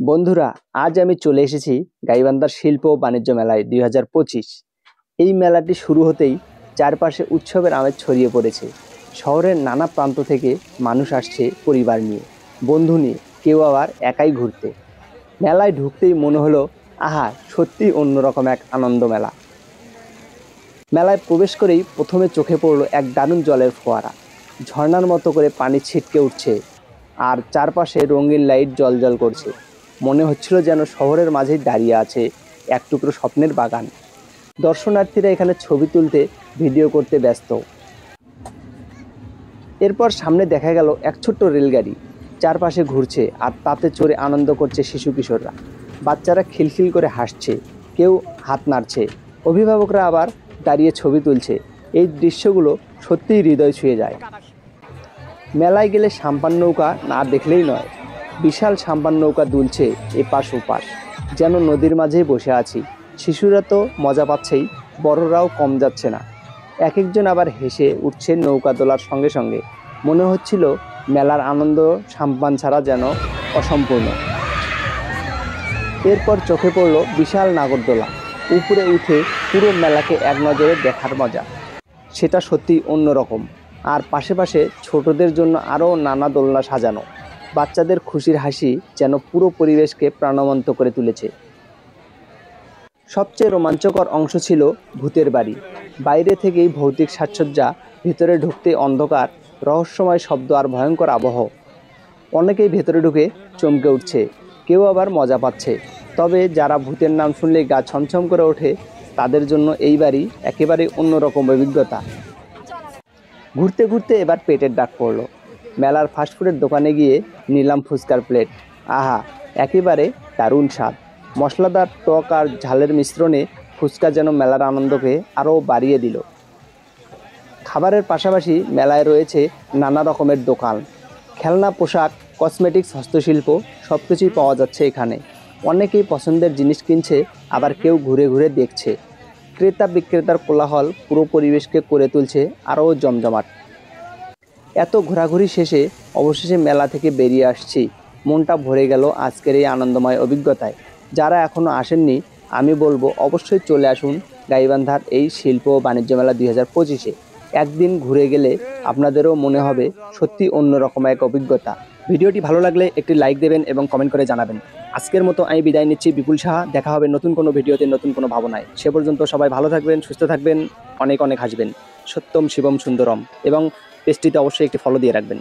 বন্ধুরা, আজ আমি চলে এসেছি গাইবান্ধার শিল্প ও বাণিজ্য মেলায় 2025। এই মেলাটি শুরু হতেই চারপাশে উৎসবের আমেজ ছড়িয়ে পড়েছে। শহরের নানা প্রান্ত থেকে মানুষ আসছে পরিবার নিয়ে, বন্ধু নিয়ে, কেউ আবার একাই ঘুরতে। মেলায় ঢুকতেই মনে হলো, আহা, সত্যি অন্যরকম এক আনন্দ মেলা। মেলায় প্রবেশ করেই প্রথমে চোখে পড়লো এক দারুণ জলের ফোয়ারা। ঝর্ণার মতো করে পানি ছিটকে উঠছে আর চারপাশে রঙিন লাইট জ্বলজ্বল করছে। মনে হচ্ছিল যেন শহরের মাঝেই দাঁড়িয়ে আছে এক টুকরো স্বপ্নের বাগান। দর্শনার্থীরা এখানে ছবি তুলতে, ভিডিও করতে ব্যস্ত। এরপর সামনে দেখা গেল এক ছোট্ট রেলগাড়ি চারপাশে ঘুরছে আর তাতে চড়ে আনন্দ করছে শিশু কিশোররা। বাচ্চারা খিলখিল করে হাসছে, কেউ হাত নাড়ছে, অভিভাবকরা আবার দাঁড়িয়ে ছবি তুলছে। এই দৃশ্যগুলো সত্যিই হৃদয় ছুঁয়ে যায়। মেলায় গেলে সাম্পান নৌকা না দেখলেই নয়। বিশাল সাম্পান নৌকা দুলছে এপাশ ওপাশ, যেন নদীর মাঝেই বসে আছি। শিশুরা তো মজা পাচ্ছেই, বড়রাও কম যাচ্ছে না। এক একজন আবার হেসে উঠছে নৌকা দোলার সঙ্গে সঙ্গে। মনে হচ্ছিল মেলার আনন্দ সাম্পান ছাড়া যেন অসম্পূর্ণ। এরপর চোখে পড়ল বিশাল নাগরদোলা। উপরে উঠে পুরো মেলাকে এক নজরে দেখার মজা সেটা সত্যি অন্যরকম। আর পাশে পাশে ছোটদের জন্য আরও নানা দোলনা সাজানো। বাচ্চাদের খুশির হাসি যেন পুরো পরিবেশকে প্রাণবন্ত করে তুলেছে। সবচেয়ে রোমাঞ্চকর অংশ ছিল ভূতের বাড়ি। বাইরে থেকেই ভৌতিক সাজসজ্জা, ভিতরে ঢুকতে অন্ধকার, রহস্যময় শব্দ আর ভয়ঙ্কর আবহ। অনেকেই ভেতরে ঢুকে চমকে উঠছে, কেউ আবার মজা পাচ্ছে। তবে যারা ভূতের নাম শুনলেই গা ছমছম করে ওঠে, তাদের জন্য এই বাড়ি একেবারে অন্যরকম অভিজ্ঞতা। ঘুরতে ঘুরতে এবার পেটের ডাক পড়লো। মেলার ফাস্টফুডের দোকানে গিয়ে নিলাম ফুচকার প্লেট। আহা, একেবারে দারুণ স্বাদ। মশলাদার টক আর ঝালের মিশ্রণে ফুচকা যেন মেলার আনন্দকে আরও বাড়িয়ে দিল। খাবারের পাশাপাশি মেলায় রয়েছে নানা রকমের দোকান, খেলনা, পোশাক, কসমেটিক্স, হস্তশিল্প সব কিছুই পাওয়া যাচ্ছে এখানে। অনেকেই পছন্দের জিনিস কিনছে, আবার কেউ ঘুরে ঘুরে দেখছে। ক্রেতা বিক্রেতার কোলাহল পুরো পরিবেশকে করে তুলছে আরও জমজমাট। এত ঘোরাঘুরি শেষে অবশেষে মেলা থেকে বেরিয়ে আসছি। মনটা ভরে গেল আজকের এই আনন্দময় অভিজ্ঞতায়। যারা এখনও আসেননি, আমি বলবো অবশ্যই চলে আসুন গাইবান্ধার এই শিল্প ও বাণিজ্য মেলা 2025-এ। একদিন ঘুরে গেলে আপনাদেরও মনে হবে সত্যি অন্যরকম এক অভিজ্ঞতা। ভিডিওটি ভালো লাগলে একটি লাইক দেবেন এবং কমেন্ট করে জানাবেন। আজকের মতো আমি বিদায় নিচ্ছি, বিপুল সাহা। দেখা হবে নতুন কোনো ভিডিওতে, নতুন কোনো ভাবনায়। সে পর্যন্ত সবাই ভালো থাকবেন, সুস্থ থাকবেন, অনেক অনেক হাসবেন। সত্যম শিবম সুন্দরম এবং পেজটিতে অবশ্যই একটি ফলো দিয়ে রাখবেন।